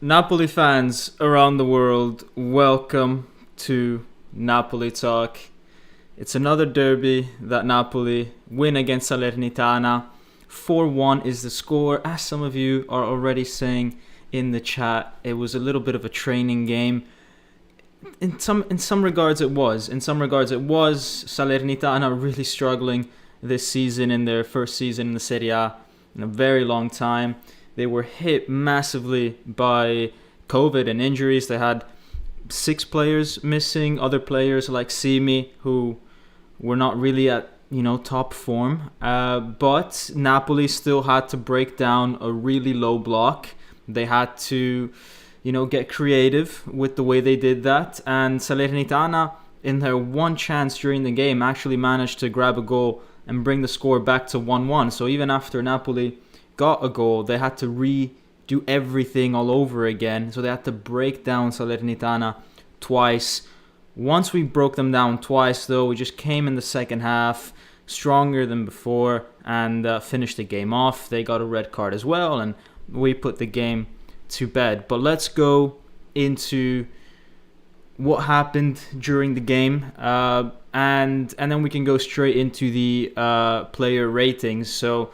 Napoli fans around the world, welcome to Napoli Talk. It's another derby that Napoli win against Salernitana. 4-1 is the score. As some of you are already saying in the chat, it was a little bit of a training game. In some regards it was. Salernitana really struggling this season in their first season in the Serie A in a very long time. They were hit massively by COVID and injuries. They had 6 players missing, other players like Simi who were not really at top form. But Napoli still had to break down a really low block. They had to get creative with the way they did that. And Salernitana, in their one chance during the game, actually managed to grab a goal and bring the score back to 1-1. So even after Napoli got a goal, they had to redo everything all over again. So they had to break down Salernitana twice. Once we broke them down twice, though, we just came in the second half stronger than before and finished the game off. They got a red card as well, and we put the game to bed. But let's go into what happened during the game, and then we can go straight into the player ratings. So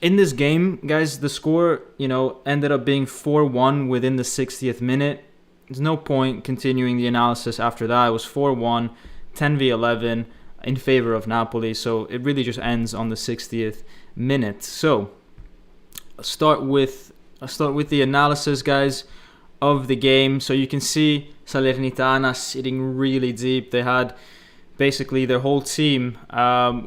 in this game, guys, the score ended up being 4-1 within the 60th minute. There's no point continuing the analysis after that. It was 4-1, 10v11 in favor of Napoli. So it really just ends on the 60th minute. So I'll start with the analysis, guys, of the game. So you can see Salernitana sitting really deep. They had basically their whole team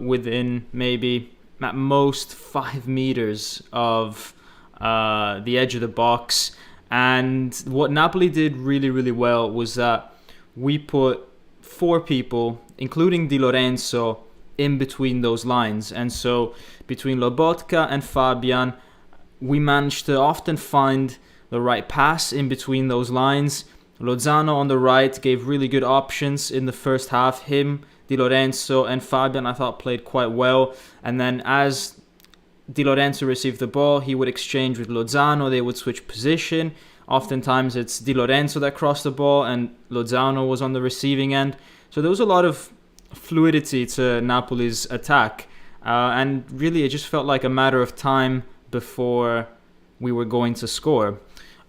within maybe at most 5 meters of the edge of the box. And what Napoli did really, really well was that we put 4 people, including Di Lorenzo, in between those lines. And so between Lobotka and Fabian, we managed to often find the right pass in between those lines. Lozano on the right gave really good options in the first half. Him, Di Lorenzo, and Fabian, I thought, played quite well. And then as Di Lorenzo received the ball, he would exchange with Lozano. They would switch position. Oftentimes it's Di Lorenzo that crossed the ball and Lozano was on the receiving end. So there was a lot of fluidity to Napoli's attack. And really it just felt like a matter of time before we were going to score.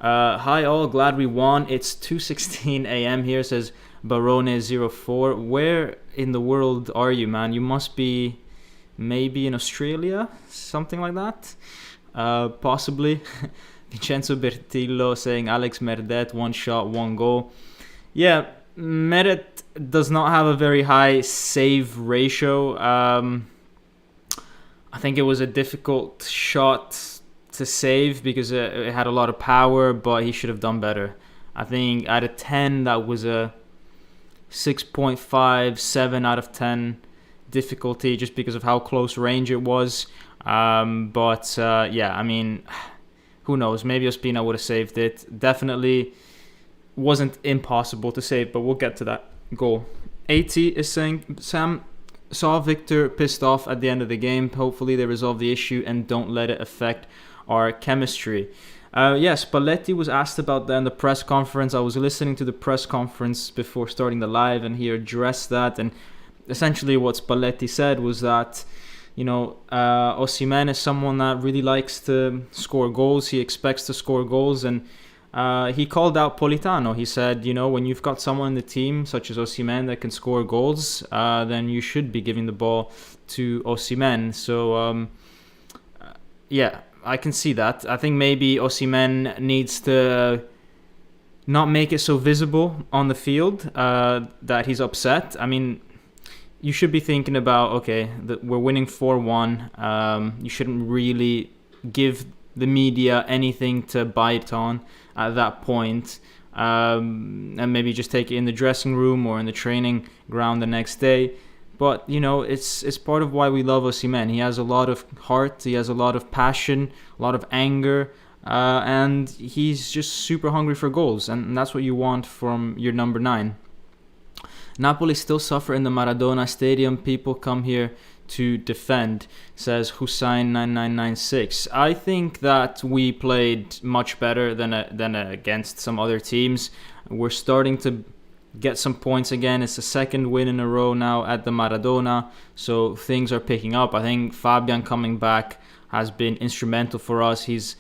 Hi all, glad we won. It's 2:16 a.m. here, says Barone04. Where in the world are you, man? You must be maybe in Australia, something like that. Possibly. Vincenzo Bertillo saying Alex Merdet, 1 shot, 1 goal. Yeah, Meret does not have a very high save ratio. I think it was a difficult shot to save because it had a lot of power, but he should have done better. I think out of 10, that was a 6.5, 7 out of 10 difficulty just because of how close range it was. Yeah, I mean, who knows? Maybe Ospina would have saved it. Definitely wasn't impossible to save, but we'll get to that goal. AT is saying, Sam saw Victor pissed off at the end of the game. Hopefully they resolve the issue and don't let it affect our chemistry. Spalletti was asked about that in the press conference. I was listening to the press conference before starting the live, and he addressed that. And essentially what Spalletti said was that, Osimhen is someone that really likes to score goals. He expects to score goals, and he called out Politano. He said, when you've got someone in the team, such as Osimhen, that can score goals, then you should be giving the ball to Osimhen. So, I can see that. I think maybe Osimhen needs to not make it so visible on the field that he's upset. I mean, you should be thinking about, okay, we're winning 4-1. You shouldn't really give the media anything to bite on at that point. And maybe just take it in the dressing room or in the training ground the next day. But, it's part of why we love Osimhen. He has a lot of heart, he has a lot of passion, a lot of anger, and he's just super hungry for goals. And that's what you want from your number 9. Napoli still suffer in the Maradona Stadium. People come here to defend, says Hussein9996. I think that we played much better than against some other teams. We're starting to get some points again. It's the second win in a row now at the Maradona, so things are picking up. I think Fabian coming back has been instrumental for us. He's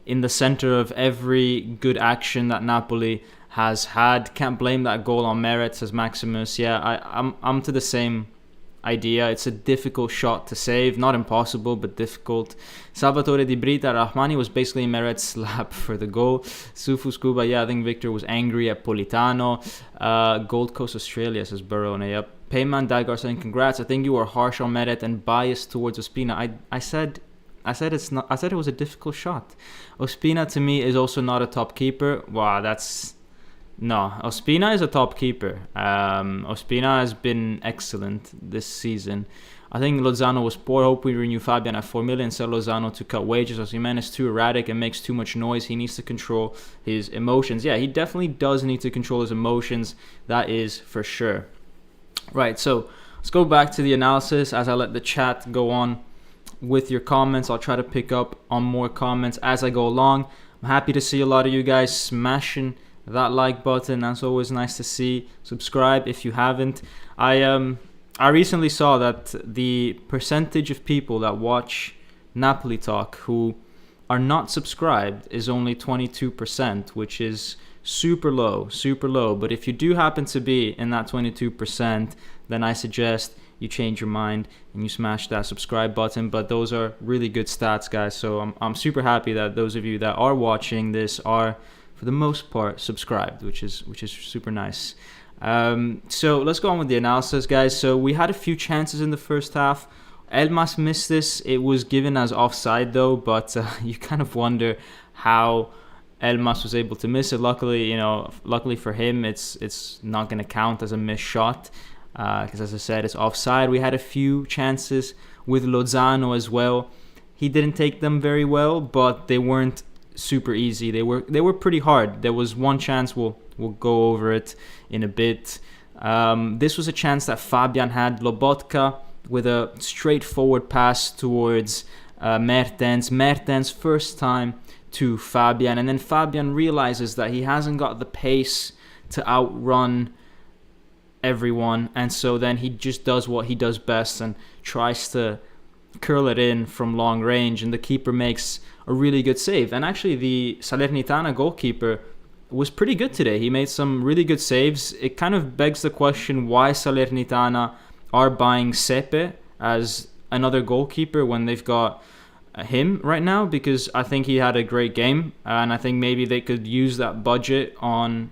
in the center of every good action that Napoli has had. Can't blame that goal on merit, says Maximus. Yeah, I'm to the same idea. It's a difficult shot to save, not impossible, but difficult. Salvatore Di Brita, Rrahmani was basically Meret's slap for the goal. Sufu Scuba, yeah, I think Victor was angry at Politano. Gold Coast Australia, says Barone. Yep. Payman Dagar saying congrats. I think you were harsh on Meret and biased towards Ospina. I said it's not. I said it was a difficult shot. Ospina to me is also not a top keeper. Wow, no, Ospina is a top keeper. Ospina has been excellent this season. I think Lozano was poor. Hope we renew Fabian at 4 million. Sell Lozano to cut wages. Osimhen is too erratic and makes too much noise. He needs to control his emotions. Yeah, he definitely does need to control his emotions. That is for sure. Right, so let's go back to the analysis as I let the chat go on with your comments. I'll try to pick up on more comments as I go along. I'm happy to see a lot of you guys smashing that like button. That's always nice to see. Subscribe if you haven't. I recently saw that the percentage of people that watch Napoli Talk who are not subscribed is only 22%, which is super low. But if you do happen to be in that 22%, then I suggest you change your mind and you smash that subscribe button. But those are really good stats, guys. So I'm super happy that those of you that are watching this are, for the most part, subscribed, which is super nice. So let's go on with the analysis, guys. So we had a few chances in the first half. Elmas missed this. It was given as offside though, but you kind of wonder how Elmas was able to miss it. Luckily for him, it's not going to count as a missed shot because, as I said, it's offside. We had a few chances with Lozano as well. He didn't take them very well, but they weren't super easy. They were pretty hard. There was one chance, we'll go over it in a bit. This was a chance that Fabian had. Lobotka with a straightforward pass towards Mertens first time to Fabian, and then Fabian realizes that he hasn't got the pace to outrun everyone, and so then he just does what he does best and tries to curl it in from long range, and the keeper makes a really good save. And actually the Salernitana goalkeeper was pretty good today. He made some really good saves. It kind of begs the question why Salernitana are buying Sepe as another goalkeeper when they've got him right now, because I think he had a great game, and I think maybe they could use that budget on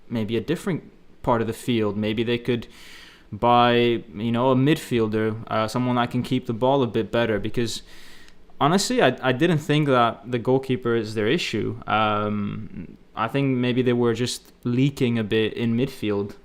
maybe a different part of the field. Maybe they could buy a midfielder, someone that can keep the ball a bit better, because honestly I didn't think that the goalkeeper is their issue. I think maybe they were just leaking a bit in midfield.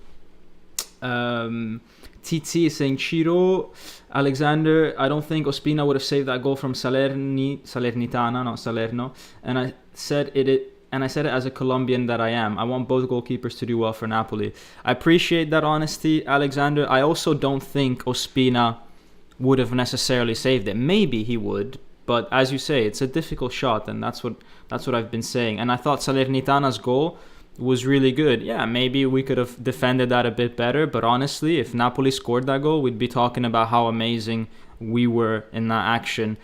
TT is saying Ciro Alexander, I don't think Ospina would have saved that goal from Salernitana, not Salerno. And I said it as a Colombian that I am. I want both goalkeepers to do well for Napoli. I appreciate that honesty, Alexander. I also don't think Ospina would have necessarily saved it. Maybe he would, but as you say, it's a difficult shot, and that's what I've been saying. And I thought Salernitana's goal was really good. Yeah, maybe we could have defended that a bit better, but honestly, if Napoli scored that goal, we'd be talking about how amazing we were in that action.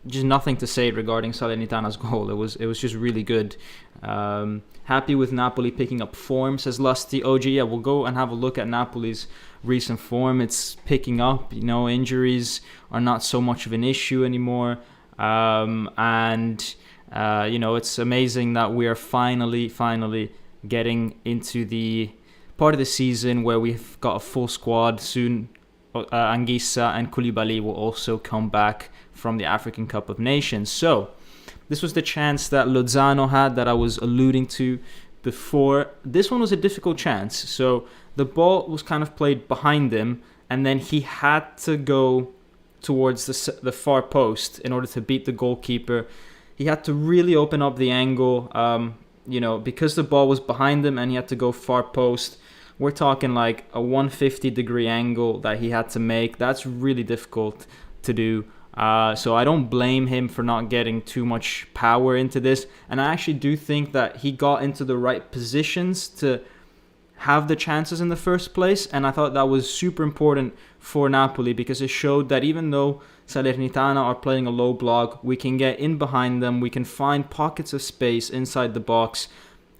Just nothing to say regarding Salernitana's goal. It was just really good. Happy with Napoli picking up form, says Lusty. OG, yeah, we'll go and have a look at Napoli's recent form. It's picking up. Injuries are not so much of an issue anymore. It's amazing that we are finally getting into the part of the season where we've got a full squad. Soon Anguissa and Koulibaly will also come back from the African Cup of Nations. So this was the chance that Lozano had that I was alluding to before. This one was a difficult chance. So the ball was kind of played behind him, and then he had to go towards the far post in order to beat the goalkeeper. He had to really open up the angle, because the ball was behind him and he had to go far post. we're talking like a 150-degree angle that he had to make. That's really difficult to do. So I don't blame him for not getting too much power into this. And I actually do think that he got into the right positions to have the chances in the first place. And I thought that was super important for Napoli, because it showed that even though Salernitana are playing a low block, we can get in behind them, we can find pockets of space inside the box,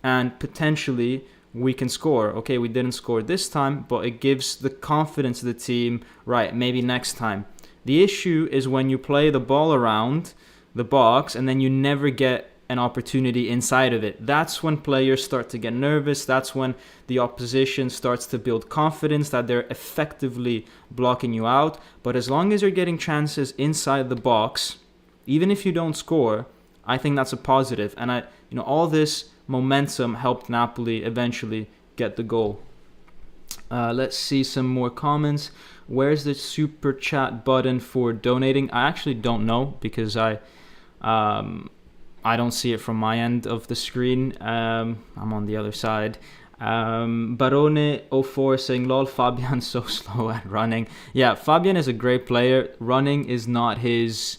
and potentially we can score. Okay, we didn't score this time, but it gives the confidence to the team, right, maybe next time. The issue is when you play the ball around the box and then you never get an opportunity inside of it. That's when players start to get nervous. That's when the opposition starts to build confidence that they're effectively blocking you out. But as long as you're getting chances inside the box, even if you don't score, I think that's a positive. And all this momentum helped Napoli eventually get the goal. Let's see some more comments. Where's the super chat button for donating? I actually don't know, because I don't see it from my end of the screen. I'm on the other side. Barone04 saying, lol, Fabian's so slow at running. Yeah, Fabian is a great player. Running is not his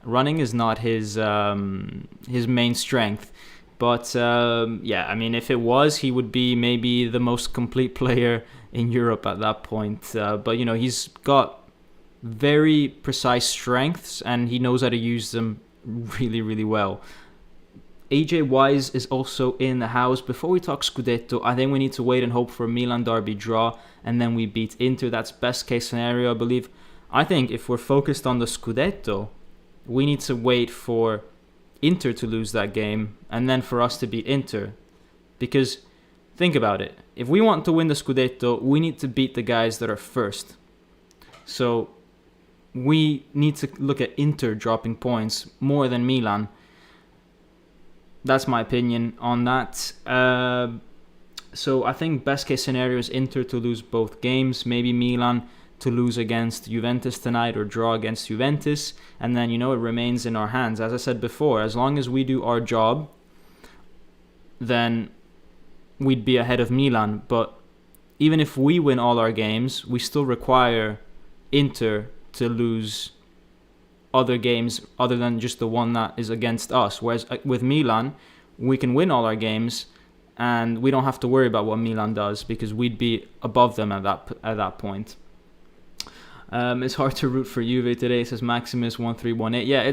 main strength. But if it was, he would be maybe the most complete player in Europe at that point. But he's got very precise strengths and he knows how to use them really, really well. AJ Wise is also in the house. Before we talk Scudetto, I think we need to wait and hope for a Milan derby draw and then we beat Inter. That's best case scenario, I believe. I think if we're focused on the Scudetto, we need to wait for Inter to lose that game and then for us to beat Inter. Because think about it. If we want to win the Scudetto, we need to beat the guys that are first. So we need to look at Inter dropping points more than Milan. That's my opinion on that. So I think best case scenario is Inter to lose both games. Maybe Milan to lose against Juventus tonight or draw against Juventus. And then, it remains in our hands. As I said before, as long as we do our job, then we'd be ahead of Milan. But even if we win all our games, we still require Inter to lose other games other than just the one that is against us. Whereas with Milan, we can win all our games and we don't have to worry about what Milan does because we'd be above them at that point. It's hard to root for Juve today, says Maximus1318. Yeah,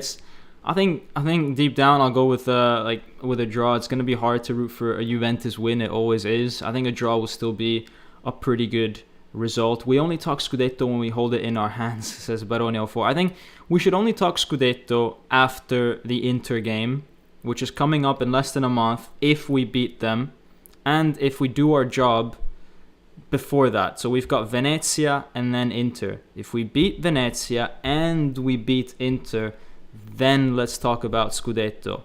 I think deep down I'll go with a draw. It's going to be hard to root for a Juventus win. It always is. I think a draw will still be a pretty good result. We only talk Scudetto when we hold it in our hands, says Barone04. I think we should only talk Scudetto after the Inter game, which is coming up in less than a month, if we beat them and if we do our job before that. So we've got Venezia and then Inter. If we beat Venezia and we beat Inter, then let's talk about Scudetto.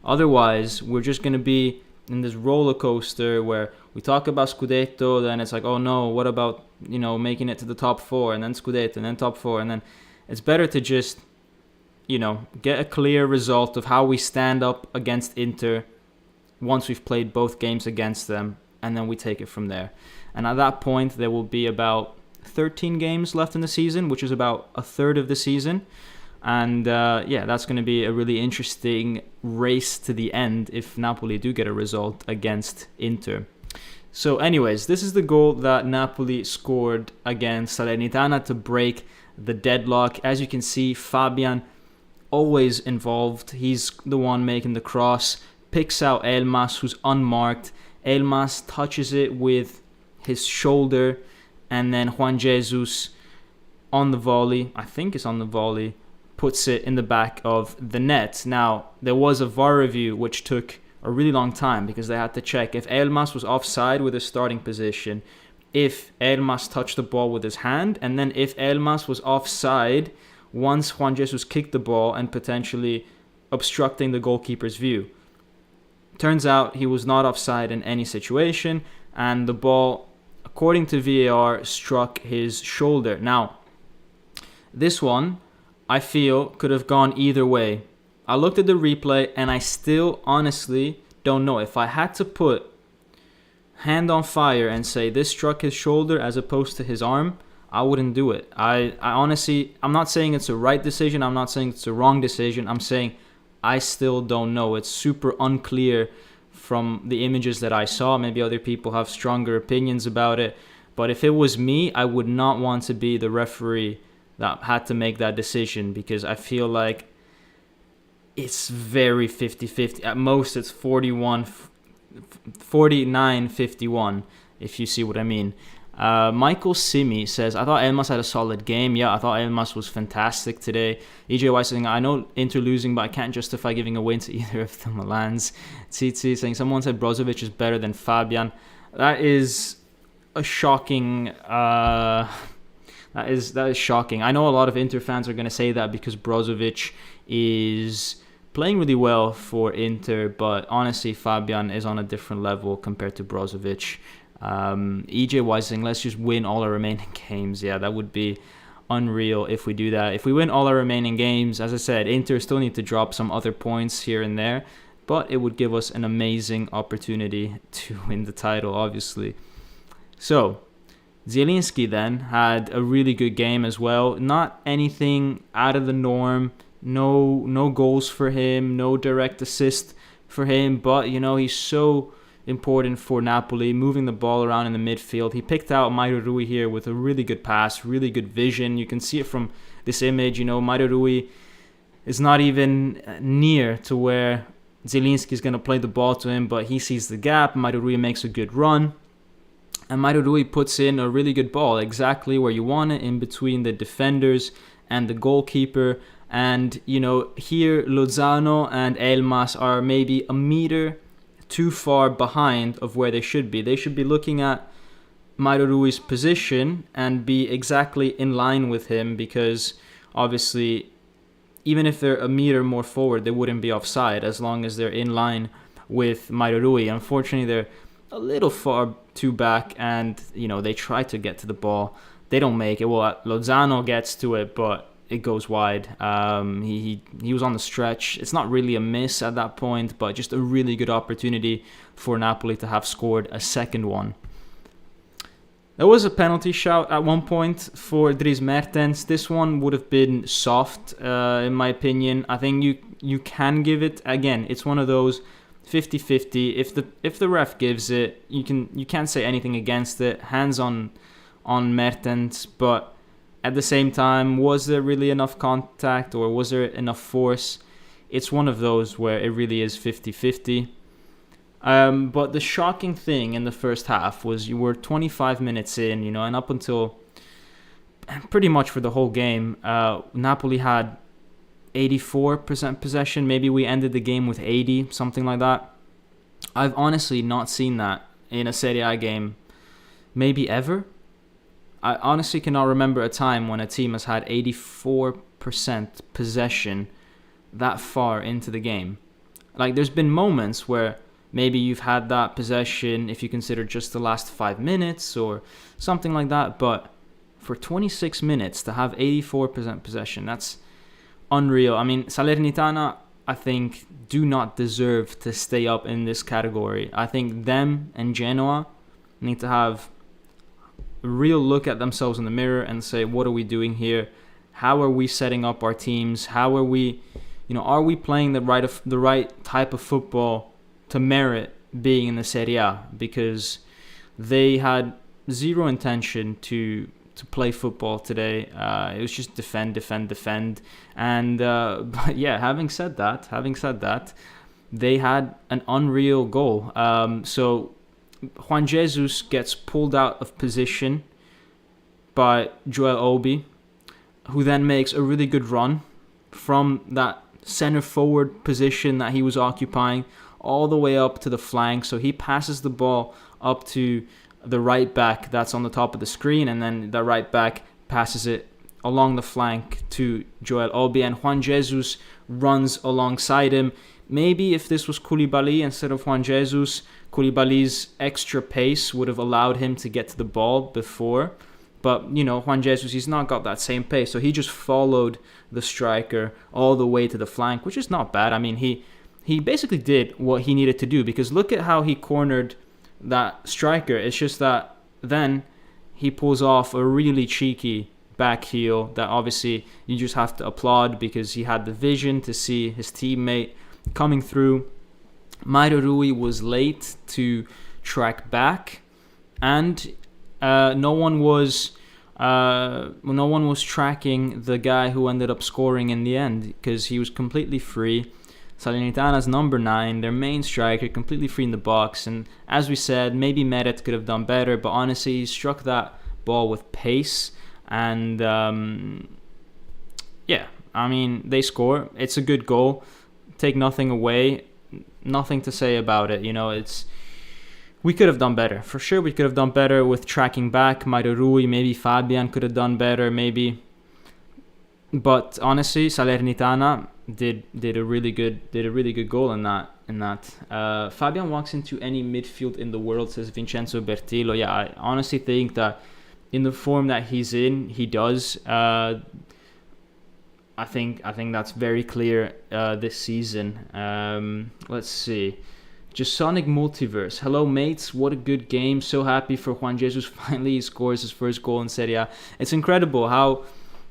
Otherwise, we're just going to be in this roller coaster where we talk about Scudetto, then it's like, oh no, what about, making it to the top four, and then Scudetto, and then top four, and then it's better to just, get a clear result of how we stand up against Inter once we've played both games against them, and then we take it from there. And at that point, there will be about 13 games left in the season, which is about a third of the season. And that's going to be a really interesting race to the end if Napoli do get a result against Inter. So anyways, this is the goal that Napoli scored against Salernitana to break the deadlock. As you can see, Fabian always involved. He's the one making the cross, picks out Elmas, who's unmarked. Elmas touches it with his shoulder, and then Juan Jesus on the volley, I think it's on the volley, puts it in the back of the net. Now, there was a VAR review which took a really long time because they had to check if Elmas was offside with his starting position, if Elmas touched the ball with his hand, and then if Elmas was offside once Juan Jesus kicked the ball and potentially obstructing the goalkeeper's view. Turns out he was not offside in any situation, and the ball, according to VAR, struck his shoulder. Now, this one, I feel, could have gone either way. I looked at the replay and I still honestly don't know. If I had to put hand on fire and say this struck his shoulder as opposed to his arm, I wouldn't do it. I honestly, I'm not saying it's a right decision. I'm not saying it's a wrong decision. I'm saying I still don't know. It's super unclear from the images that I saw. Maybe other people have stronger opinions about it. But if it was me, I would not want to be the referee that had to make that decision, because I feel like it's very 50-50. At most, it's 49-51, if you see what I mean. Michael Simi says, I thought Elmas had a solid game. Yeah, I thought Elmas was fantastic today. EJ White saying, I know Inter losing, but I can't justify giving a win to either of the Milans. Tsitsi saying, someone said Brozovic is better than Fabian. That is a shocking... That is shocking. I know a lot of Inter fans are going to say that because Brozovic is playing really well for Inter, but honestly, Fabian is on a different level compared to Brozovic. EJ Wising, let's just win all our remaining games. Yeah, that would be unreal if we do that. If we win all our remaining games, as I said, Inter still need to drop some other points here and there, but it would give us an amazing opportunity to win the title, obviously. So, Zielinski then had a really good game as well. Not anything out of the norm. No goals for him. No direct assist for him. But, he's so important for Napoli, moving the ball around in the midfield. He picked out Mauro Rui here with a really good pass, really good vision. You can see it from this image. Mauro Rui is not even near to where Zielinski is going to play the ball to him, but he sees the gap. Mauro Rui makes a good run. And Mauro Rui puts in a really good ball, exactly where you want it, in between the defenders and the goalkeeper. And, here Lozano and Elmas are maybe a meter too far behind of where they should be. They should be looking at Mauro Rui's position and be exactly in line with him, because obviously, even if they're a meter more forward, they wouldn't be offside as long as they're in line with Mauro Rui. Unfortunately, they're a little far too back, and they try to get to the ball. They don't make it. Well, Lozano gets to it, but it goes wide. He was on the stretch. It's not really a miss at that point, but just a really good opportunity for Napoli to have scored a second one. There was a penalty shout at one point for Dries Mertens. This one would have been soft, in my opinion. I think you can give it. Again, it's one of those 50-50. If the ref gives it, you can't say anything against it. Hands on Mertens, but at the same time, was there really enough contact, or was there enough force? It's one of those where it really is 50-50. But the shocking thing in the first half was you were 25 minutes in, and up until pretty much for the whole game, Napoli had 84% possession. Maybe we ended the game with 80, something like that. I've honestly not seen that in a Serie A game, maybe ever. I honestly cannot remember a time when a team has had 84% possession that far into the game. Like, there's been moments where maybe you've had that possession if you consider just the last 5 minutes or something like that, but for 26 minutes to have 84% possession, that's unreal. I mean, Salernitana, I think, do not deserve to stay up in this category. I think them and Genoa need to have a real look at themselves in the mirror and say, what are we doing here? How are we setting up our teams? How are we, are we playing the right type of football to merit being in the Serie A? Because they had zero intention to play football today. It was just defend. And but yeah, having said that, they had an unreal goal. So Juan Jesus gets pulled out of position by Joel Obi, who then makes a really good run from that center forward position that he was occupying all the way up to the flank. So he passes the ball up to the right back that's on the top of the screen, and then the right back passes it along the flank to Joel Obi, and Juan Jesus runs alongside him. Maybe if this was Koulibaly instead of Juan Jesus, Koulibaly's extra pace would have allowed him to get to the ball before. But, Juan Jesus, he's not got that same pace. So he just followed the striker all the way to the flank, which is not bad. I mean, he basically did what he needed to do, because look at how he cornered that striker. It's just that then he pulls off a really cheeky back heel that obviously you just have to applaud, because he had the vision to see his teammate coming through. Mauro Rui was late to track back, and no one was tracking the guy who ended up scoring in the end, because he was completely free. Salernitana's number 9, their main striker, completely free in the box. And as we said, maybe Mertens could have done better, but honestly, he struck that ball with pace. And they score. It's a good goal. Take nothing away. Nothing to say about it. We could have done better. For sure, we could have done better with tracking back. Mauro Rui, maybe Fabian could have done better, maybe. But honestly, Salernitana did a really good goal in that. Fabian walks into any midfield in the world, says Vincenzo Bertillo. Yeah, I honestly think that in the form that he's in, he does. I think that's very clear this season. Let's see. Just Sonic Multiverse. Hello, mates. What a good game. So happy for Juan Jesus. Finally, he scores his first goal in Serie A. It's incredible how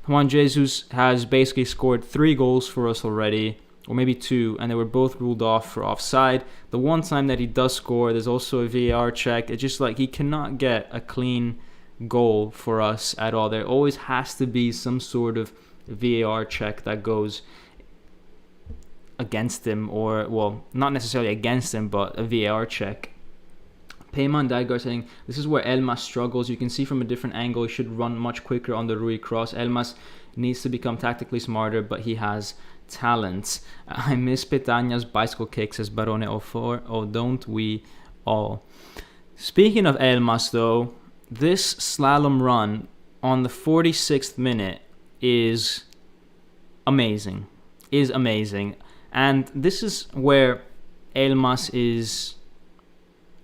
Juan Jesus has basically scored 3 goals for us already, or maybe 2, and they were both ruled off for offside. The one time that he does score, there's also a VAR check. It's just like he cannot get a clean goal for us at all. There always has to be some sort of VAR check that goes against him, or, well, not necessarily against him, but a VAR check. Payman Daigar saying, this is where Elmas struggles. You can see from a different angle he should run much quicker on the Rui cross. Elmas needs to become tactically smarter, but he has talent. I miss Petagna's bicycle kick, says Barone 04. Oh, don't we all? Speaking of Elmas, though, this slalom run on the 46th minute is amazing. And this is where Elmas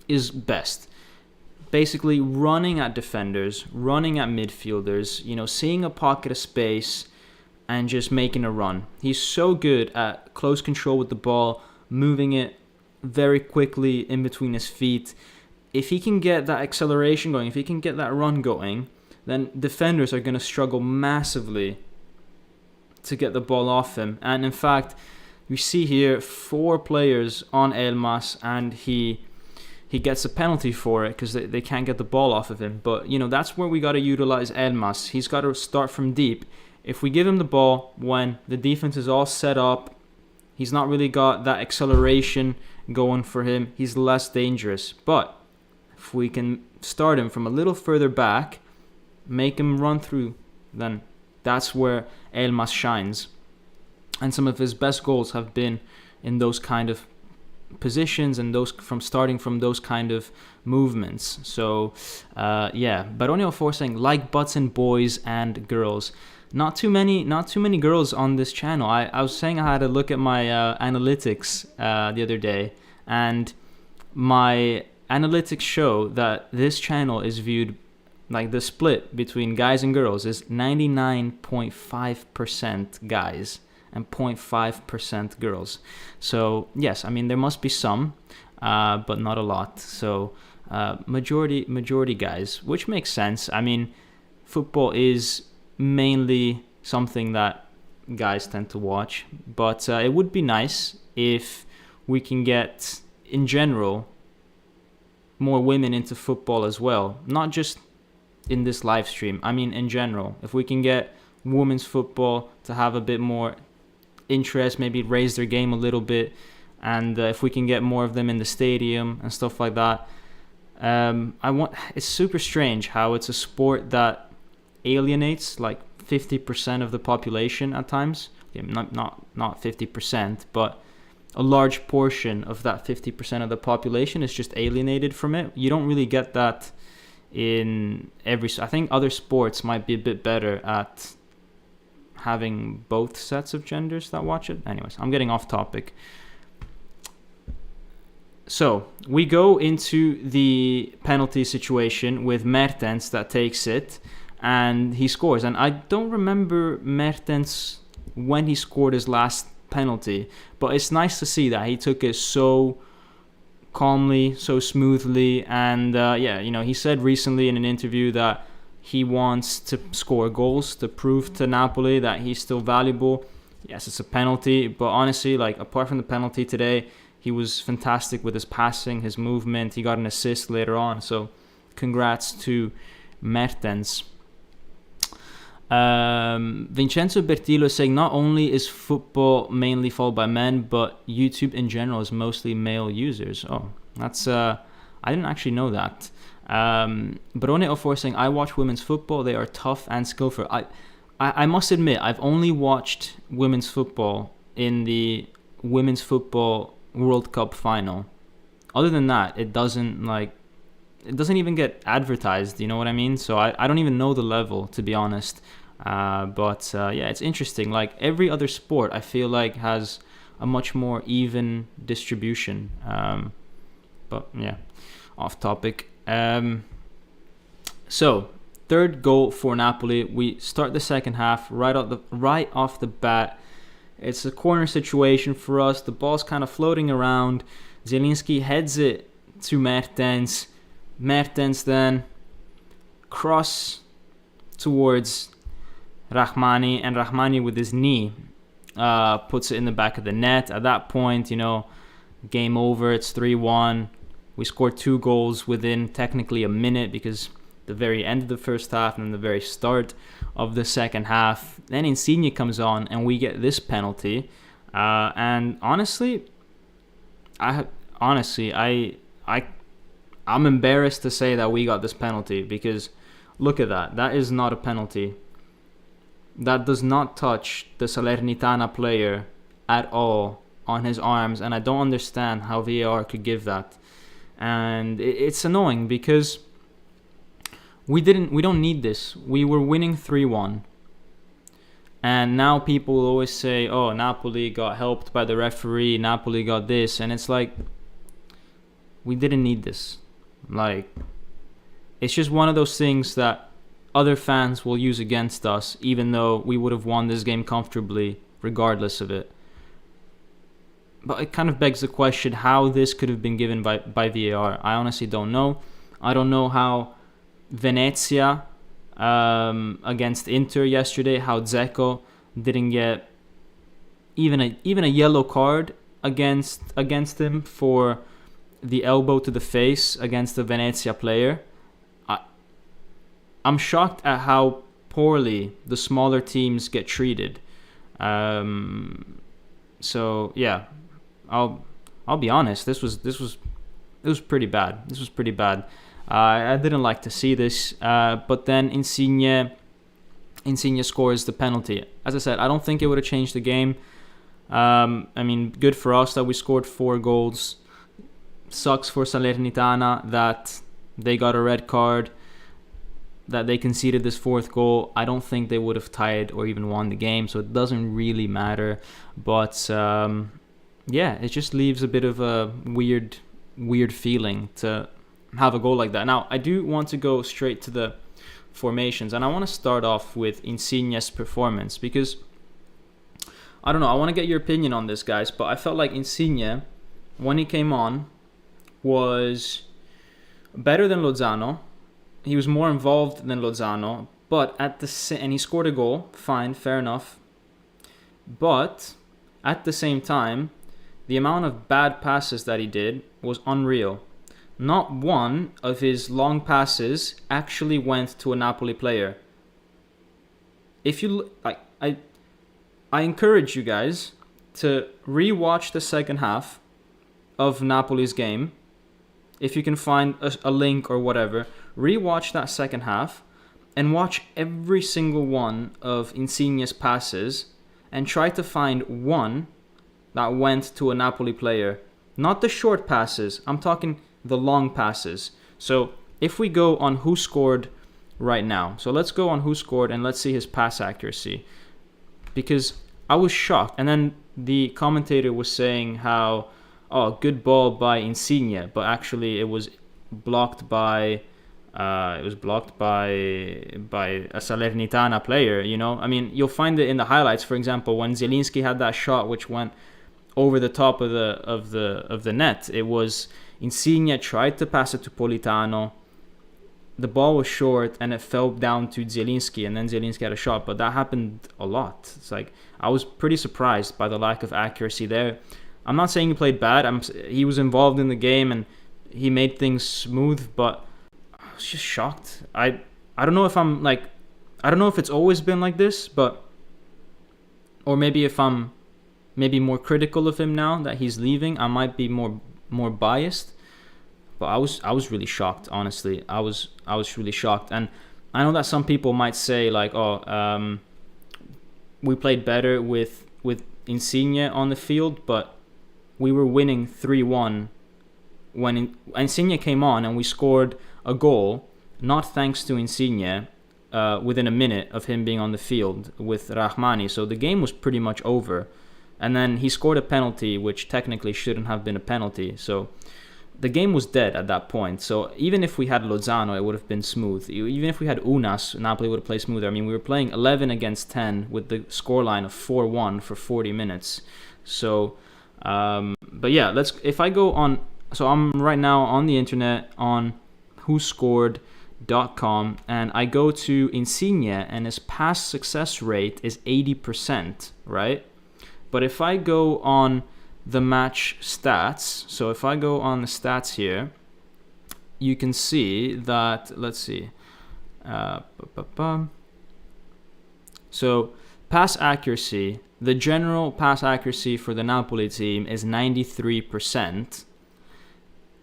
is best. Basically running at defenders, running at midfielders, seeing a pocket of space and just making a run. He's so good at close control with the ball, moving it very quickly in between his feet. If he can get that acceleration going, if he can get that run going, then defenders are going to struggle massively to get the ball off him. And in fact, we see here 4 players on Elmas, and he gets a penalty for it because they can't get the ball off of him. But, that's where we got to utilize Elmas. He's got to start from deep. If we give him the ball when the defense is all set up, he's not really got that acceleration going for him, he's less dangerous. But if we can start him from a little further back, make him run through, then that's where Elmas shines. And some of his best goals have been in those kind of positions and starting from those kind of movements. So Baronio 4 saying, like butts and boys and girls. Not too many girls on this channel. I was saying I had a look at my analytics the other day, and my analytics show that this channel is viewed, like the split between guys and girls is 99.5% guys and 0.5% girls. So yes, there must be some, but not a lot. So majority guys, which makes sense. Football is mainly something that guys tend to watch, but it would be nice if we can get, in general, more women into football as well. Not just in this live stream. In general, if we can get women's football to have a bit more interest, maybe raise their game a little bit, and if we can get more of them in the stadium and stuff like that. It's super strange how it's a sport that alienates like 50% of the population at times. Okay, not 50%, but a large portion of that 50% of the population is just alienated from it. You don't really get that in every... I think other sports might be a bit better at having both sets of genders that watch it. Anyways, I'm getting off topic. So we go into the penalty situation with Mertens that takes it, and he scores. And I don't remember Mertens when he scored his last penalty, but it's nice to see that he took it so calmly, so smoothly. And he said recently in an interview that he wants to score goals to prove to Napoli that he's still valuable. Yes, it's a penalty, but honestly, like, apart from the penalty today, he was fantastic with his passing, his movement. He got an assist later on, so congrats to Mertens. Vincenzo Bertillo is saying not only is football mainly followed by men, but YouTube in general is mostly male users. Oh, that's I didn't actually know that. Barone Ofor saying, I watch women's football. They are tough and skillful. I must admit, I've only watched women's football in the Women's Football World Cup final. Other than that, it doesn't even get advertised, you know what I mean? So I don't even know the level, to be honest. But it's interesting. Like, every other sport, I feel like, has a much more even distribution. But yeah, off topic. So, third goal for Napoli. We start the second half right off the bat. It's a corner situation for us. The ball's kind of floating around. Zielinski heads it to Mertens. Mertens then cross towards Rrahmani, and Rrahmani with his knee puts it in the back of the net. At that point, game over. It's 3-1. We scored 2 goals within technically a minute, because the very end of the first half and the very start of the second half. Then Insigne comes on and we get this penalty. And honestly, I'm embarrassed to say that we got this penalty, because look at that. That is not a penalty. That does not touch the Salernitana player at all on his arms, and I don't understand how VAR could give that. And it's annoying, because we don't need this. We were winning 3-1. And now people will always say, oh, Napoli got helped by the referee, Napoli got this, and it's like, we didn't need this. Like, it's just one of those things that other fans will use against us, even though we would have won this game comfortably regardless of it. But it kind of begs the question how this could have been given by VAR. I honestly don't know. I don't know how Venezia against Inter yesterday, how Dzeko didn't get even a yellow card against him for the elbow to the face against the Venezia player. I'm shocked at how poorly the smaller teams get treated. So yeah, I'll be honest. It was pretty bad. This was pretty bad. I didn't like to see this. But then Insigne scores the penalty. As I said, I don't think it would have changed the game. I mean, good for us that we scored 4 goals. Sucks for Salernitana that they got a red card, that they conceded this 4th goal. I don't think they would have tied or even won the game, so it doesn't really matter. But it just leaves a bit of a weird feeling to have a goal like that. Now, I do want to go straight to the formations, and I want to start off with Insigne's performance, because I don't know, I want to get your opinion on this, guys, but I felt like Insigne, when he came on, was better than Lozano. He was more involved than Lozano, but and he scored a goal, fine, fair enough. But at the same time, the amount of bad passes that he did was unreal. Not one of his long passes actually went to a Napoli player. If you I encourage you guys to re-watch the second half of Napoli's game. If you can find a link or whatever, re-watch that second half and watch every single one of Insigne's passes and try to find one that went to a Napoli player. Not the short passes, I'm talking the long passes. So if we go on who scored right now, so let's go on who scored and let's see his pass accuracy, because I was shocked. And then the commentator was saying how, oh, good ball by Insigne, but actually it was blocked by a Salernitana player. I mean, you'll find it in the highlights. For example, when Zielinski had that shot which went over the top of the net, it was Insigne tried to pass it to Politano. The ball was short and it fell down to Zielinski, and then Zielinski had a shot, but that happened a lot. It's like, I was pretty surprised by the lack of accuracy there. I'm not saying he played bad. He was involved in the game and he made things smooth, but I was just shocked. I don't know if I don't know if it's always been like this, or maybe if I'm maybe more critical of him now that he's leaving, I might be more biased. But I was really shocked, honestly. I was really shocked. And I know that some people might say like, we played better with Insigne on the field, but we were winning 3-1 when Insigne came on, and we scored a goal, not thanks to Insigne, within a minute of him being on the field with Rrahmani. So the game was pretty much over. And then he scored a penalty, which technically shouldn't have been a penalty. So the game was dead at that point. So even if we had Lozano, it would have been smooth. Even if we had Unas, Napoli would have played smoother. I mean, we were playing 11 against 10 with the scoreline of 4-1 for 40 minutes. So, but yeah, if I go on, so I'm right now on the internet on whoscored.com, and I go to Insigne, and his pass success rate is 80%, right? But if I go on the match stats, so if I go on the stats here, you can see that, let's see, so pass accuracy, the general pass accuracy for the Napoli team is 93%,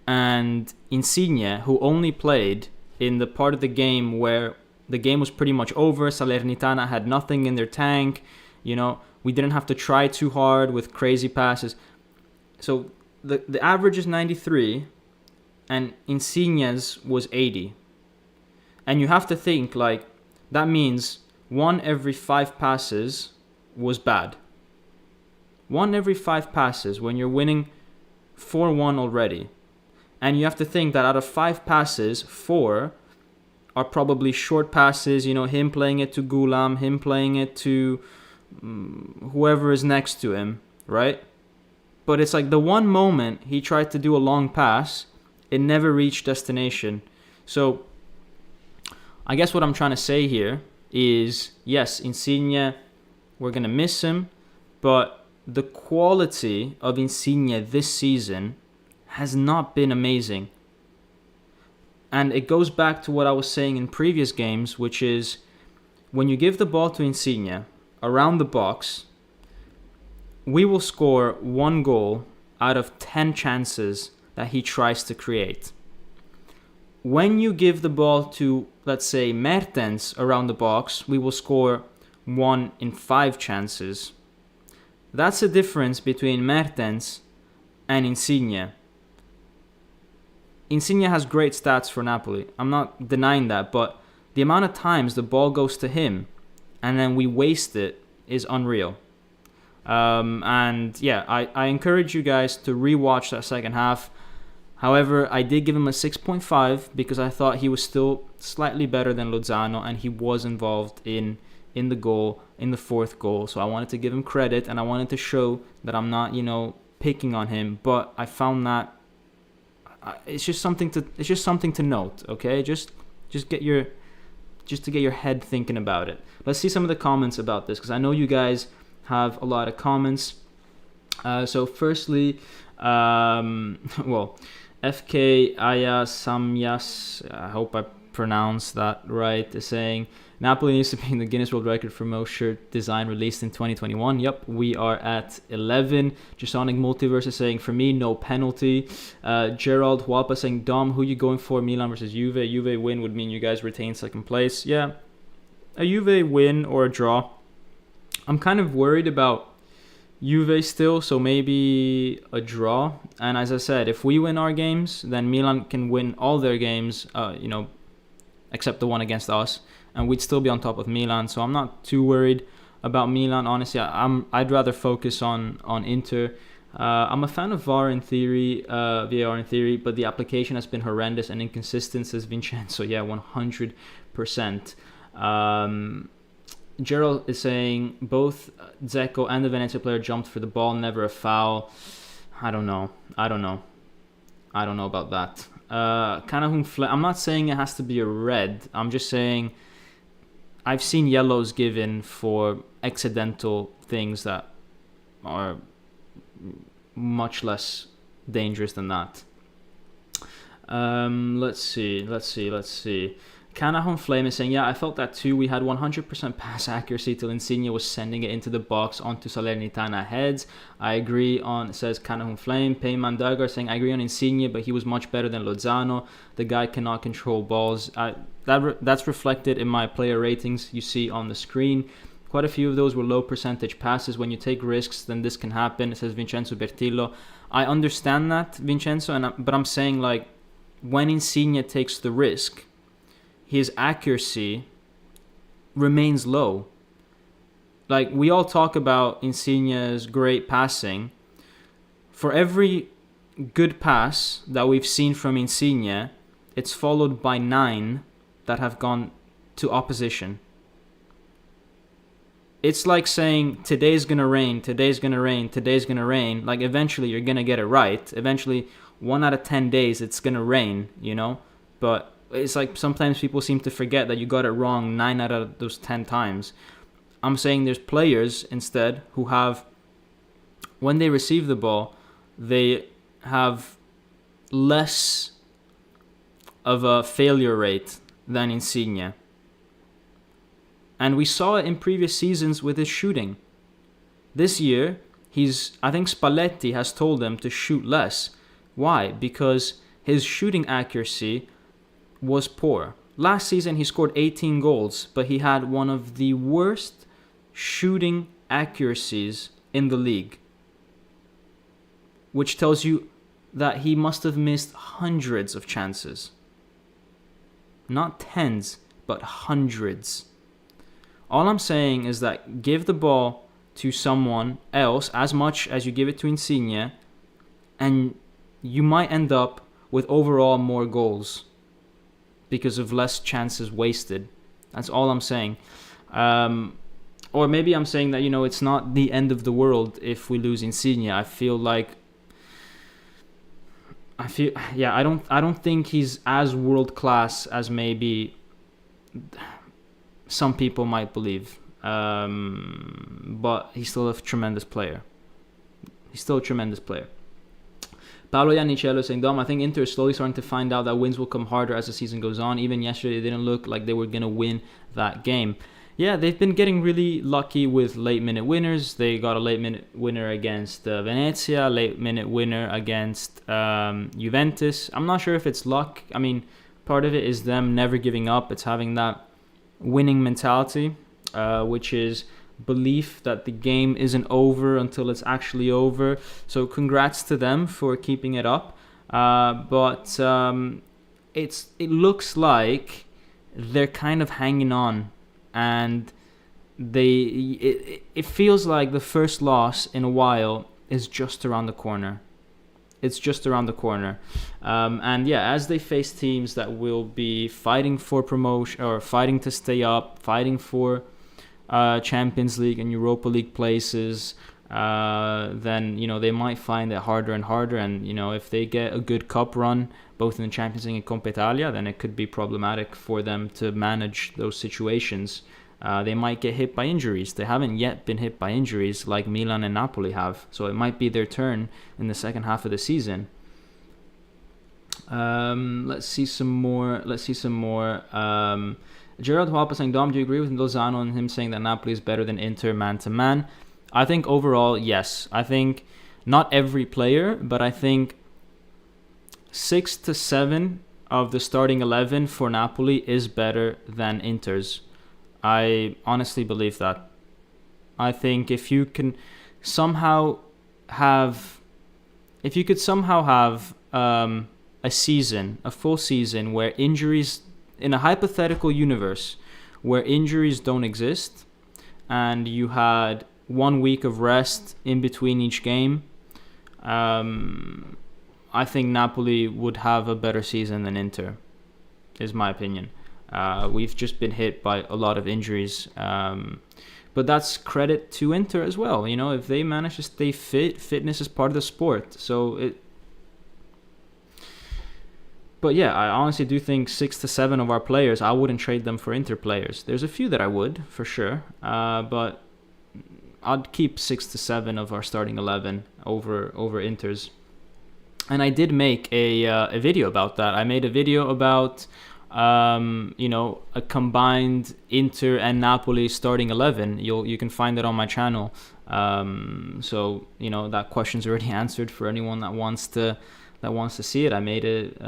and Insigne, who only played in the part of the game where the game was pretty much over, Salernitana had nothing in their tank, we didn't have to try too hard with crazy passes. So the average is 93, and Insigne's was 80. And you have to think, like, that means 1 every 5 passes was bad. 1 every 5 passes when you're winning 4-1 already. And you have to think that out of 5 passes, 4 are probably short passes, him playing it to Gulam, him playing it to whoever is next to him, right? But it's like the one moment he tried to do a long pass, it never reached destination. So I guess what I'm trying to say here is, yes, Insigne, we're going to miss him, but the quality of Insigne this season has not been amazing. And it goes back to what I was saying in previous games, which is when you give the ball to Insigne around the box, we will score 1 goal out of 10 chances that he tries to create. When you give the ball to, let's say, Mertens around the box, we will score 1 in 5 chances. That's the difference between Mertens and Insigne. Insigne has great stats for Napoli. I'm not denying that, but the amount of times the ball goes to him and then we waste it is unreal. And yeah, I encourage you guys to rewatch that second half. However, I did give him a 6.5 because I thought he was still slightly better than Lozano, and he was involved in the goal, in the 4th goal. So I wanted to give him credit, and I wanted to show that I'm not, picking on him. But I found that it's just something to note. Okay, just to get your head thinking about it. Let's see some of the comments about this, because I know you guys have a lot of comments. So firstly, FK Aya Samyas, I hope I pronounced that right, is saying Napoli needs to be in the Guinness World Record for most shirt design released in 2021. Yep, we are at 11. Jasonic Multiverse is saying, for me, no penalty. Gerald Huapa saying, Dom, who you going for? Milan versus Juve. Juve win would mean you guys retain second place. Yeah, a Juve win or a draw. I'm kind of worried about Juve still, so maybe a draw. And as I said, if we win our games, then Milan can win all their games, except the one against us, and we'd still be on top of Milan. So I'm not too worried about Milan. Honestly, I'd rather focus on Inter. I'm a fan of VAR in theory, VAR in theory, but the application has been horrendous and inconsistent, says Vincenzo. Yeah, 100%. Gerald is saying both Dzeko and the Venezia player jumped for the ball, never a foul. I don't know. I don't know about that. I'm not saying it has to be a red. I'm just saying I've seen yellows given for accidental things that are much less dangerous than that. Let's see. Canahon Flame is saying, yeah, I felt that too. We had 100% pass accuracy till Insigne was sending it into the box onto Salernitana heads. I agree on, says Canahon Flame. Payman Dagar saying, I agree on Insigne, but he was much better than Lozano. The guy cannot control balls. That's reflected in my player ratings you see on the screen. Quite a few of those were low percentage passes. When you take risks, then this can happen, says Vincenzo Bertillo. I understand that, Vincenzo, but I'm saying, like, when Insigne takes the risk, his accuracy remains low. Like, we all talk about Insigne's great passing. For every good pass that we've seen from Insigne, it's followed by 9 that have gone to opposition. It's like saying, today's gonna rain. Like, eventually you're gonna get it right. Eventually, 1 out of 10 days, it's gonna rain, you know? But it's like sometimes people seem to forget that you got it wrong 9 out of those 10 times. I'm saying there's players instead who have, when they receive the ball, they have less of a failure rate than Insigne. And we saw it in previous seasons with his shooting. This year, I think Spalletti has told him to shoot less. Why? Because his shooting accuracy was poor. Last season, he scored 18 goals, but he had one of the worst shooting accuracies in the league, which tells you that he must have missed hundreds of chances. Not tens, but hundreds. All I'm saying is that give the ball to someone else as much as you give it to Insigne, and you might end up with overall more goals because of less chances wasted. That's all I'm saying. Or maybe I'm saying that, you know, it's not the end of the world if we lose Insigne. I don't think he's as world class as maybe some people might believe. But he's still a tremendous player. Paolo Iannicello saying, Dom, I think Inter is slowly starting to find out that wins will come harder as the season goes on. Even yesterday, they didn't look like they were going to win that game. Yeah, they've been getting really lucky with late-minute winners. They got a late-minute winner against Venezia, late-minute winner against Juventus. I'm not sure if it's luck. I mean, part of it is them never giving up. It's having that winning mentality, which is belief that the game isn't over until it's actually over. So congrats to them for keeping it up. But it looks like they're kind of hanging on, and it feels like the first loss in a while is just around the corner. It's just around the corner. And yeah, as they face teams that will be fighting for promotion or fighting to stay up, fighting for Champions League and Europa League places, then, you know, they might find it harder and harder. And, you know, if they get a good cup run, both in the Champions League and Coppa Italia, then it could be problematic for them to manage those situations. They might get hit by injuries. They haven't yet been hit by injuries like Milan and Napoli have. So it might be their turn in the second half of the season. Let's see some more. Gerald Huapa saying, Dom, do you agree with Lozano and him saying that Napoli is better than Inter man-to-man? I think overall, yes. I think not every player, but I think 6 to 7 of the starting 11 for Napoli is better than Inter's. I honestly believe that. I think if you could somehow have a full season where injuries, in a hypothetical universe where injuries don't exist, and you had 1 week of rest in between each game, I think Napoli would have a better season than Inter, is my opinion. We've just been hit by a lot of injuries, but that's credit to Inter as well. You know, if they manage to stay fit, fitness is part of the sport. So But yeah, I honestly do think 6 to 7 of our players, I wouldn't trade them for Inter players. There's a few that I would, for sure. But I'd keep 6 to 7 of our starting 11 over Inter's. And I did make a video about that. I made a video about a combined Inter and Napoli starting 11. You can find it on my channel. So that question's already answered for anyone that wants to see it. I made it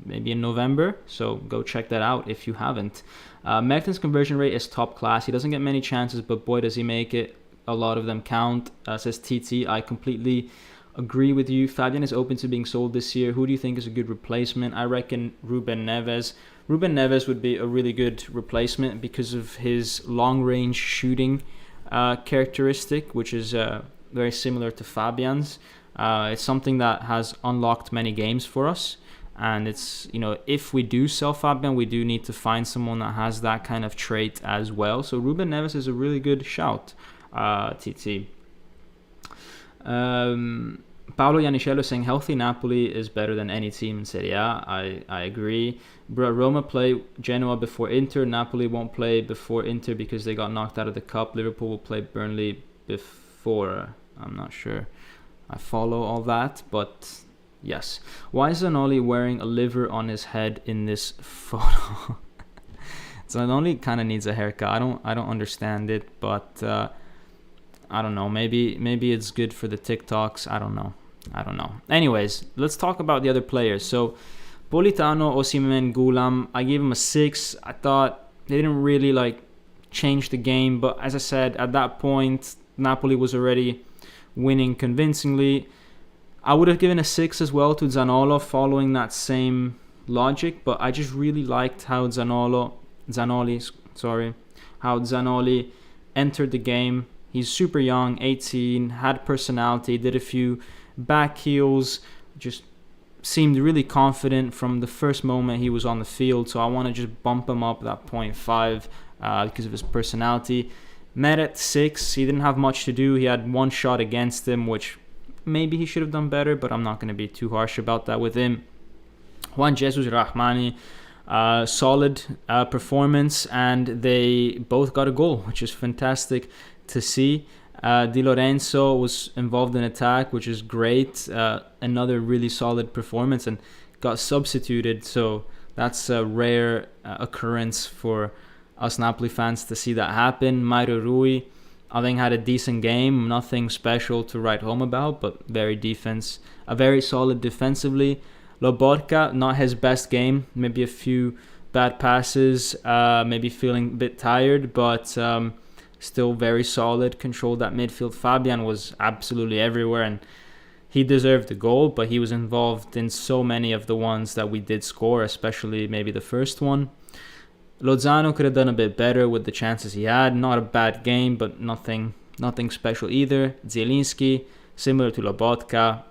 maybe in November, so go check that out if you haven't. Mertens' conversion rate is top class. He doesn't get many chances, but boy does he make it. A lot of them count. Says TT. I completely agree with you. Fabian is open to being sold this year. Who do you think is a good replacement? I reckon Ruben Neves. Ruben Neves would be a really good replacement because of his long-range shooting characteristic, which is very similar to Fabian's. It's something that has unlocked many games for us. And it's, if we do sell Fabian, we do need to find someone that has that kind of trait as well. So Ruben Neves is a really good shout, TT. Paolo Iannicello saying healthy Napoli is better than any team in Serie A. I agree. Roma play Genoa before Inter. Napoli won't play before Inter because they got knocked out of the cup. Liverpool will play Burnley before. I'm not sure I follow all that, but yes. Why is Zanoli wearing a liver on his head in this photo? Zanoli kind of needs a haircut. I don't understand it, but I don't know. Maybe it's good for the TikToks. I don't know. Anyways, let's talk about the other players. So Politano, Osimhen, Gulam, I gave him a 6. I thought they didn't really change the game, but as I said, at that point Napoli was already winning convincingly. I would have given a 6 as well to Zaniolo following that same logic, but I just really liked how Zanoli entered the game. He's super young, 18, had personality, did a few back heels, just seemed really confident from the first moment he was on the field. So I want to just bump him up that 0.5 because of his personality. Met at 6, he didn't have much to do. He had one shot against him, which maybe he should have done better, but I'm not going to be too harsh about that with him. Juan Jesus, Rrahmani, solid performance, and they both got a goal, which is fantastic to see. Di Lorenzo was involved in attack, which is great. Another really solid performance, and got substituted, so that's a rare occurrence for us Napoli fans to see that happen. Mauro Rui, I think, had a decent game, nothing special to write home about, but very solid defensively. Lobotka, not his best game, maybe a few bad passes, maybe feeling a bit tired, but still very solid, controlled that midfield. Fabian was absolutely everywhere, and he deserved the goal, but he was involved in so many of the ones that we did score, especially maybe the first one. Lozano could have done a bit better with the chances he had. Not a bad game, but nothing special either. Zielinski, similar to Lobotka,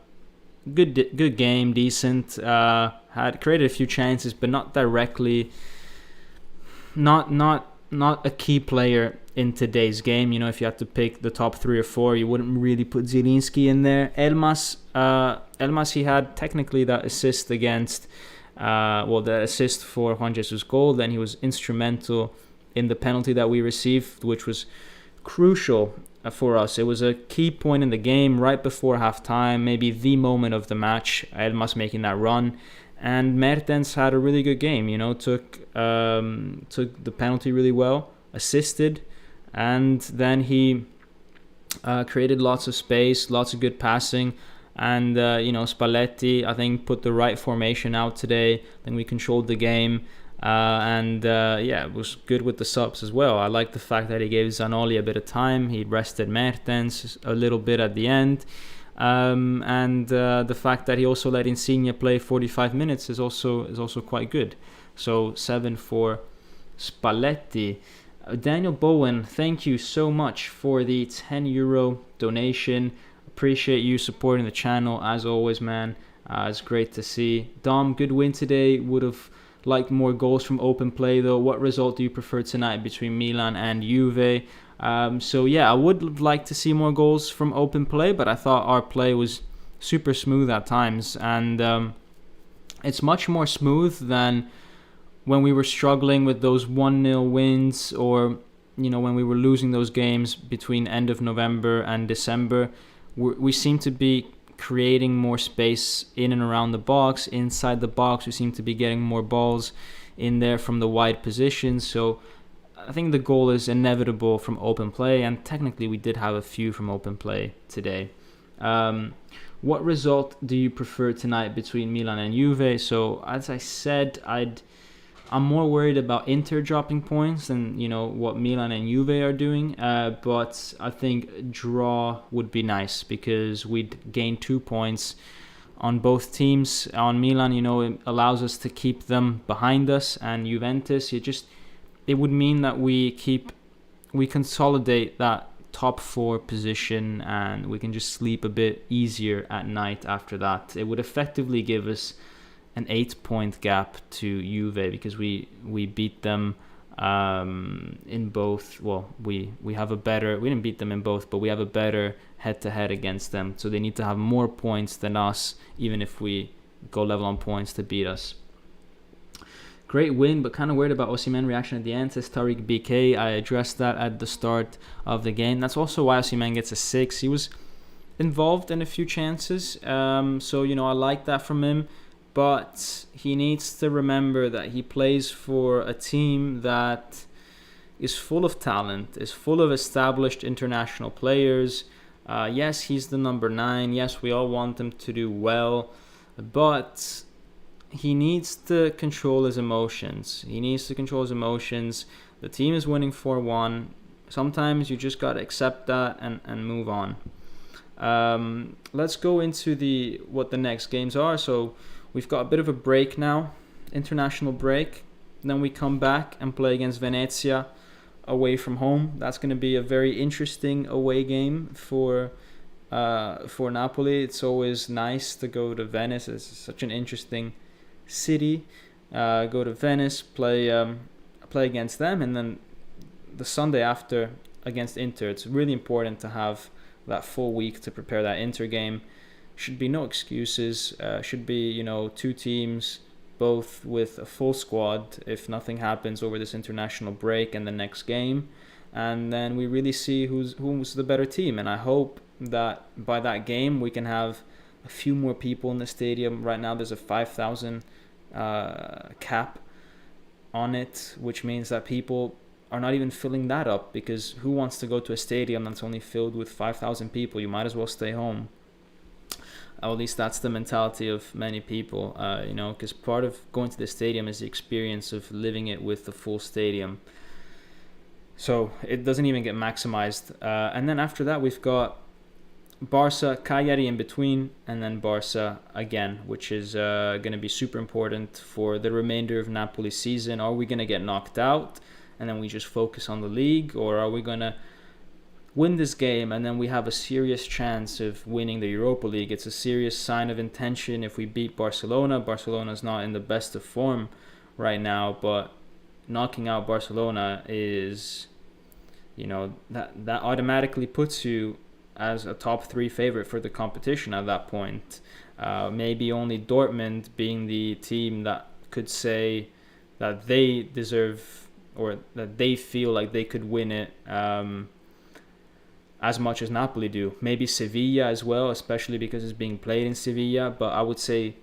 good game, decent. Had created a few chances, but not directly. Not a key player in today's game. If you had to pick the top 3 or 4, you wouldn't really put Zielinski in there. Elmas, he had technically that assist against. The assist for Juan Jesus' goal. Then he was instrumental in the penalty that we received, which was crucial for us. It was a key point in the game right before halftime, maybe the moment of the match. Elmas making that run, and Mertens had a really good game. Took the penalty really well, assisted, and then he created lots of space, lots of good passing. And, Spalletti, I think, put the right formation out today. Then we controlled the game. It was good with the subs as well. I like the fact that he gave Zanoli a bit of time. He rested Mertens a little bit at the end. The fact that he also let Insigne play 45 minutes is also quite good. So 7 for Spalletti. Daniel Bowen, thank you so much for the €10 donation. Appreciate you supporting the channel as always, man. It's great to see. Dom, good win today. Would have liked more goals from open play though. What result do you prefer tonight between Milan and Juve? I would like to see more goals from open play, but I thought our play was super smooth at times, and It's much more smooth than when we were struggling with those 1-0 wins, or when we were losing those games between end of November and December. We seem to be creating more space in and around the box. Inside the box, we seem to be getting more balls in there from the wide positions. So I think the goal is inevitable from open play, and technically we did have a few from open play today. What result do you prefer tonight between Milan and Juve? So as I said, I'm more worried about Inter dropping points than what Milan and Juve are doing. But I think draw would be nice, because we'd gain 2 points on both teams. On Milan, it allows us to keep them behind us, and Juventus, it would mean that we consolidate that top 4 position, and we can just sleep a bit easier at night after that. It would effectively give us an 8-point gap to Juve, because we beat them in both. Well, we didn't beat them in both, but we have a better head-to-head against them. So they need to have more points than us, even if we go level on points, to beat us. Great win, but kind of worried about Osimhen reaction at the end, says Tariq BK. I addressed that at the start of the game. That's also why Osimhen gets a 6. He was involved in a few chances, so I like that from him. But he needs to remember that he plays for a team that is full of talent, is full of established international players. Yes, he's the number 9. Yes, we all want him to do well, but he needs to control his emotions. The team is winning 4-1. Sometimes you just got to accept that and move on. Let's go into what the next games are. So we've got a bit of a break now, international break. Then we come back and play against Venezia away from home. That's going to be a very interesting away game for Napoli. It's always nice to go to Venice. It's such an interesting city. Go to Venice, play against them, and then the Sunday after against Inter. It's really important to have that full week to prepare that Inter game. Should be no excuses. Should be 2 teams, both with a full squad, if nothing happens over this international break and the next game, and then we really see who's the better team. And I hope that by that game we can have a few more people in the stadium. Right now there's a 5,000 cap on it, which means that people are not even filling that up, because who wants to go to a stadium that's only filled with 5,000 people? You might as well stay home. At least that's the mentality of many people, because part of going to the stadium is the experience of living it with the full stadium. So it doesn't even get maximized. And then after that, we've got Barca, Cagliari in between, and then Barca again, which is going to be super important for the remainder of Napoli's season. Are we going to get knocked out and then we just focus on the league, or are we going to win this game and then we have a serious chance of winning the Europa League? It's a serious sign of intention if we beat Barcelona. Barcelona's not in the best of form right now, but knocking out Barcelona is, that automatically puts you as a top 3 favorite for the competition at that point. Maybe only Dortmund being the team that could say that they deserve, or that they feel like they could win it as much as Napoli do. Maybe Sevilla as well, especially because it's being played in Sevilla. But I would say,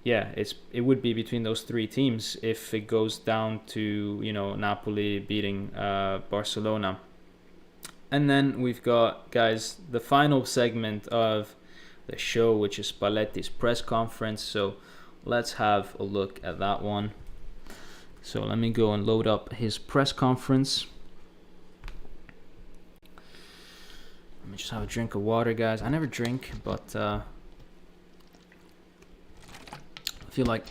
it would be between those 3 teams if it goes down to Napoli beating Barcelona. And then we've got, guys, the final segment of the show, which is Spalletti's press conference. So let's have a look at that one. So let me go and load up his press conference. Let me just have a drink of water, guys. I never drink, but I feel like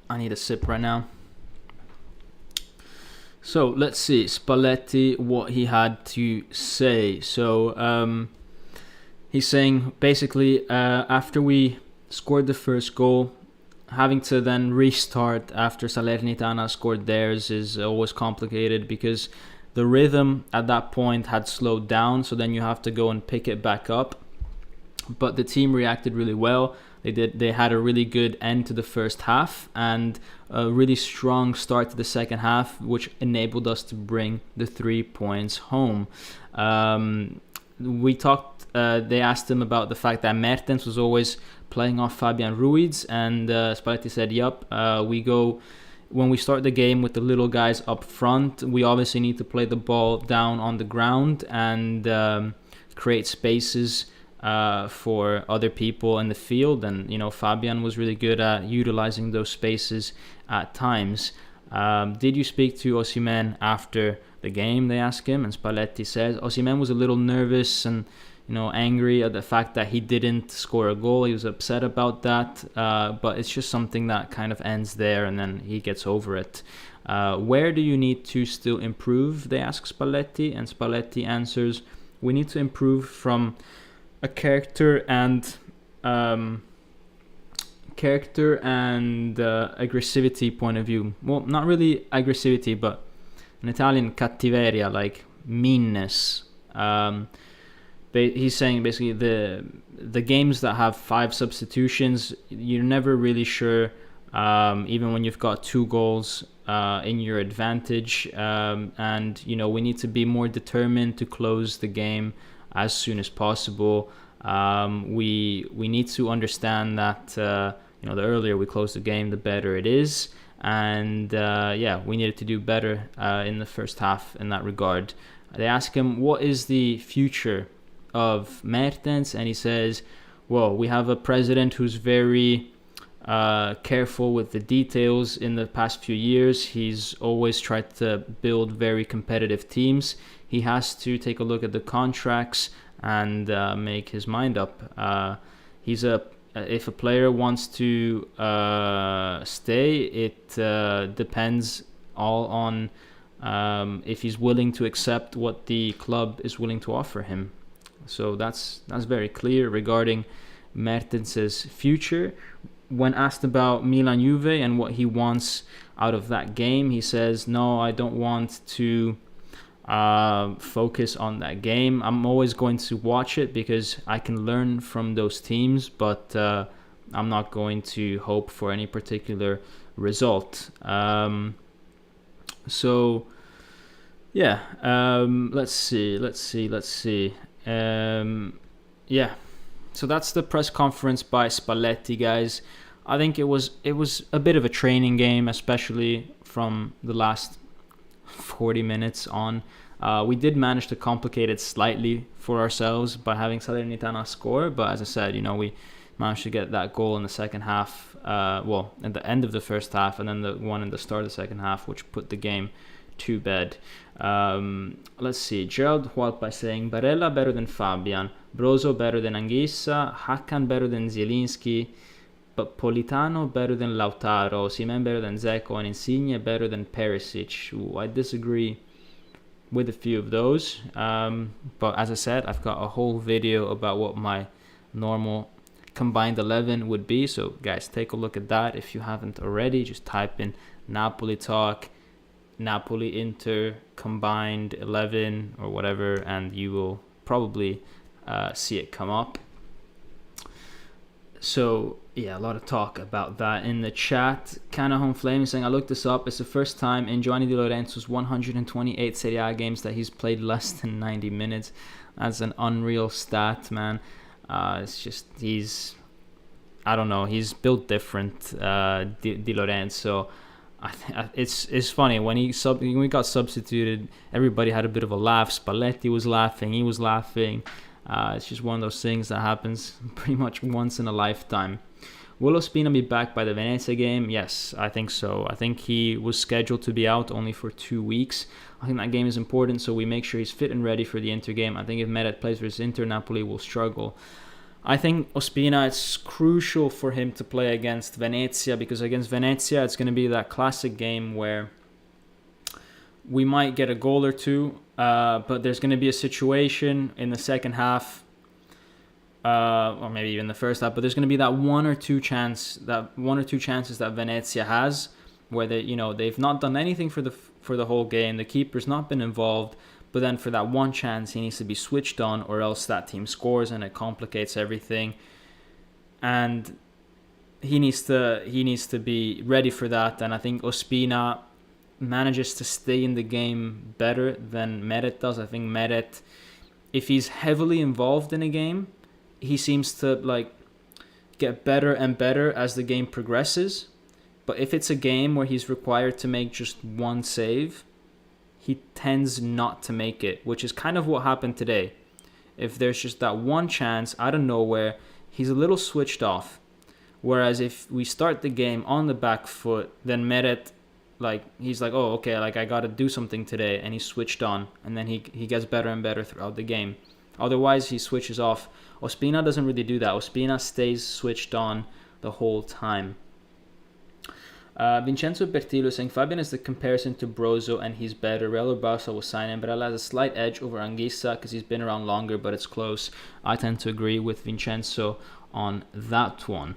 I need a sip right now. So let's see, Spalletti, what he had to say. So he's saying basically after we scored the first goal, having to then restart after Salernitana scored theirs is always complicated, because the rhythm at that point had slowed down, so then you have to go and pick it back up. But the team reacted really well. They had a really good end to the first half and a really strong start to the second half, which enabled us to bring the 3 points home. We talked. They asked him about the fact that Mertens was always playing off Fabian Ruiz, and Spalletti said, "Yup, we go." When we start the game with the little guys up front, we obviously need to play the ball down on the ground and create spaces for other people in the field. And, Fabian was really good at utilizing those spaces at times. Did you speak to Osimhen after the game, they asked him, and Spalletti says Osimhen was a little nervous and angry at the fact that he didn't score a goal. He was upset about that, but it's just something that kind of ends there and then he gets over it. Where do you need to still improve, they ask Spalletti, and Spalletti answers, we need to improve from a character and aggressivity point of view. Well, not really aggressivity, but in Italian, cattiveria, like meanness. He's saying basically the games that have 5 substitutions, you're never really sure, even when you've got 2 goals in your advantage, and we need to be more determined to close the game as soon as possible. We need to understand that the earlier we close the game, the better it is, and we needed to do better in the first half in that regard. They ask him, what is the future of Mertens, and he says, well, we have a president who's very careful with the details. In the past few years, he's always tried to build very competitive teams. He has to take a look at the contracts and make his mind up. If a player wants to stay, it depends all on if he's willing to accept what the club is willing to offer him. So that's very clear regarding Mertens' future. When asked about Milan Juve and what he wants out of that game, he says, no, I don't want to focus on that game. I'm always going to watch it because I can learn from those teams, but I'm not going to hope for any particular result. So let's see. So that's the press conference by Spalletti, guys. I think it was a bit of a training game, especially from the last 40 minutes on. We did manage to complicate it slightly for ourselves by having Salernitana score, but as I said, we managed to get that goal in the second half, at the end of the first half, and then the one in the start of the second half, which put the game to bed. Let's see. Gerald Hualpa saying Barella better than Fabian, Brozo better than Anguissa, Hakan better than Zielinski, but Politano better than Lautaro, Osimhen better than Dzeko, and Insigne better than Perisic. Ooh, I disagree with a few of those, but as I said, I've got a whole video about what my normal combined 11 would be, so guys, take a look at that if you haven't already. Just type in Napoli talk, Napoli Inter combined 11 or whatever, and you will probably see it come up. So a lot of talk about that in the chat. Canna Home Flame saying, I looked this up, it's the first time in Giovanni Di Lorenzo's 128 Serie A games that he's played less than 90 minutes. That's an unreal stat, man. It's just, he's built different, Di Lorenzo. It's funny, when we got substituted, everybody had a bit of a laugh. Spalletti was laughing, he was laughing. It's just one of those things that happens pretty much once in a lifetime. Will Ospina be back by the Venezia game? Yes, I think so. I think he was scheduled to be out only for 2 weeks. I think that game is important, so we make sure he's fit and ready for the Inter game. I think if Meret plays versus Inter, Napoli will struggle. I think Ospina, it's crucial for him to play against Venezia, because against Venezia, it's going to be that classic game where we might get a goal or two, but there's going to be a situation in the second half, or maybe even the first half, but there's going to be that one or two chances that Venezia has, where they've not done anything for the whole game. The keeper's not been involved, but then for that one chance, he needs to be switched on, or else that team scores and it complicates everything. And he needs to be ready for that. And I think Ospina manages to stay in the game better than Meret does. I think Meret, if he's heavily involved in a game, he seems to like get better and better as the game progresses. But if it's a game where he's required to make just one save, he tends not to make it, which is kind of what happened today. If there's just that one chance out of nowhere, he's a little switched off. Whereas if we start the game on the back foot, then Meret, like, he's like, oh, okay, like, I got to do something today, and he's switched on, and then he gets better and better throughout the game. Otherwise, he switches off. Ospina doesn't really do that. Ospina stays switched on the whole time. Vincenzo Bertillo saying Fabian is the comparison to Brozo and he's better. Real or Barca will sign him, but Barella has a slight edge over Anguissa because he's been around longer, but it's close. I tend to agree with Vincenzo on that one.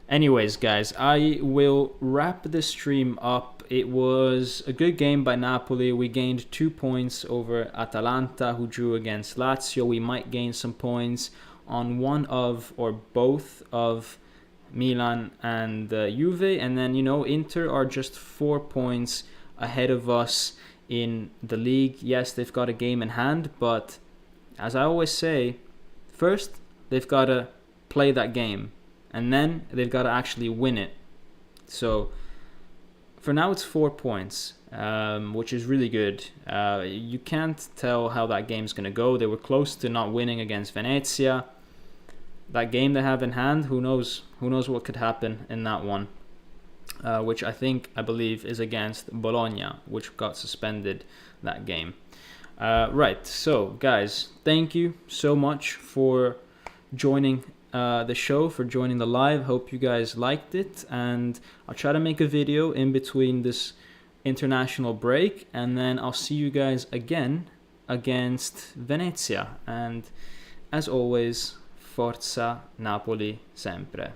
Anyways, guys, I will wrap this stream up. It was a good game by Napoli. We gained 2 points over Atalanta, who drew against Lazio. We might gain some points on one of or both of Milan and Juve, and then Inter are just 4 points ahead of us in the league. Yes, they've got a game in hand, but as I always say, first they've got to play that game, and then they've got to actually win it. So for now it's 4 points, which is really good. You can't tell how that game's going to go. They were close to not winning against Venezia. That game they have in hand, who knows what could happen in that one, which I believe is against Bologna, which got suspended that game. Right, so guys, thank you so much for joining the show, for joining the live. Hope you guys liked it, and I'll try to make a video in between this international break, and then I'll see you guys again against Venezia. And as always, Forza Napoli sempre.